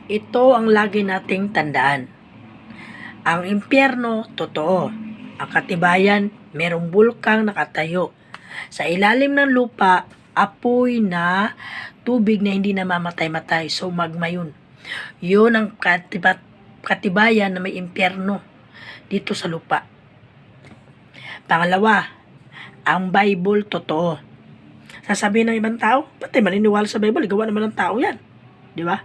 Ito ang lagi nating tandaan. Ang impyerno, totoo. Ang katibayan, merong bulkang nakatayo. Sa ilalim ng lupa, apoy na tubig na hindi namamatay-matay. So, magma yun. Yun ang katibayan na may impyerno dito sa lupa. Pangalawa, ang Bible, totoo. Sasabihin ng ibang tao, pati maniniwala sa Bible, gawa naman ng tao yan. Di ba?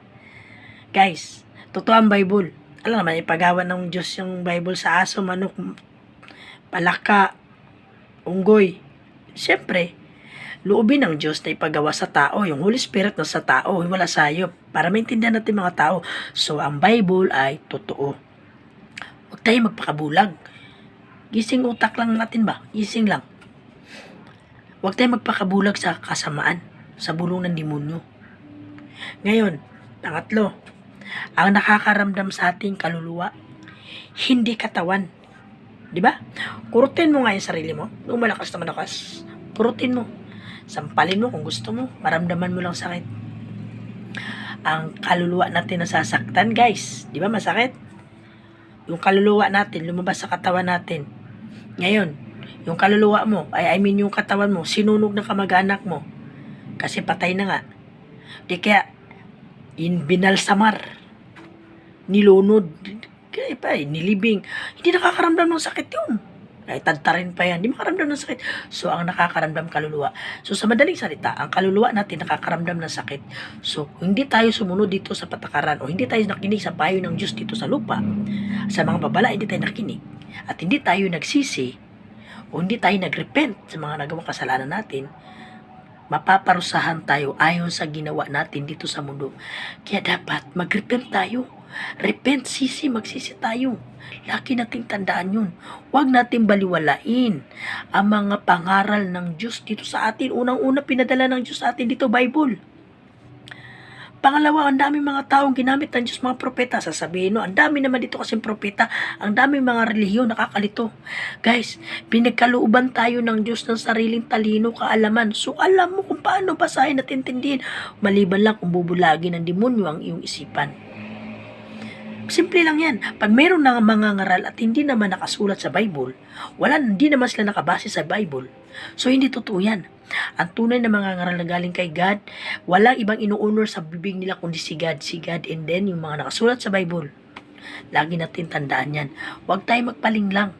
Guys, totoo ang Bible. Alam naman, ipagawa ng Diyos yung Bible sa aso, manok, palaka, unggoy. Siyempre, loobin ng Diyos na ipagawa sa tao. Yung Holy Spirit na sa tao, wala sayop. Para maintindihan natin mga tao. So, ang Bible ay totoo. Huwag tayo magpakabulag. Gising utak lang natin ba? Gising lang. Huwag tayo magpakabulag sa kasamaan, sa bulong ng demonyo. Ngayon, pangatlo, ang nakakaramdam sa ating kaluluwa, hindi katawan. Di ba? Kurutin mo nga yung sarili mo. Nung malakas na malakas, kurutin mo. Sampalin mo kung gusto mo. Maramdaman mo lang sakit. Ang kaluluwa natin nasasaktan, guys. Di ba masakit? Yung kaluluwa natin, lumabas sa katawan natin. Ngayon, yung kaluluwa mo, yung katawan mo, sinunog ng kamag-anak mo. Kasi patay na nga. Di kaya, binalsamar, nilunod, kaya pa, nilibing. Hindi nakakaramdam ng sakit yun. Kahit tadtarin pa yan, hindi makaramdam ng sakit. So, ang nakakaramdam kaluluwa. So, sa madaling salita, ang kaluluwa natin nakakaramdam ng sakit. So, hindi tayo sumunod dito sa patakaran o hindi tayo nakinig sa payo ng Diyos dito sa lupa. Sa mga babala, hindi tayo nakinig. At hindi tayo nagsisi o hindi tayo nagrepent sa mga nagawang kasalanan natin, mapaparusahan tayo ayon sa ginawa natin dito sa mundo. Kaya dapat magrepent tayo. Repent, sisi, magsisi tayo. Lagi nating tandaan yun. Huwag nating baliwalain ang mga pangaral ng Diyos dito sa atin. Unang-una pinadala ng Diyos sa atin dito, Bible. Pangalawa, ang daming mga taong ginamit ng Diyos, mga propeta. Sasabihin, no, ang dami naman dito kasing propeta, ang daming mga relihiyon, nakakalito. Guys, pinagkalooban tayo ng Diyos ng sariling talino, kaalaman. So, alam mo kung paano basahin at intindihin. Maliban lang kung bubulagin ng demonyo ang iyong isipan. Simple lang yan. Pag meron ng mga ngaral at hindi naman nakasulat sa Bible, hindi naman sila nakabase sa Bible. So, hindi totoo yan. Ang tunay na mga ngaral na galing kay God, walang ibang inu-honor sa bibig nila kundi si God, and then yung mga nakasulat sa Bible. Lagi natin tandaan yan. Huwag tayo magpaling lang.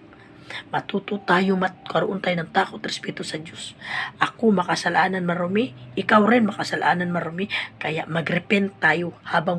Matuto tayo, magkaroon tayo ng takot, respeto sa Diyos. Ako makasalanan marumi, ikaw rin makasalanan marumi, kaya magrepent tayo habang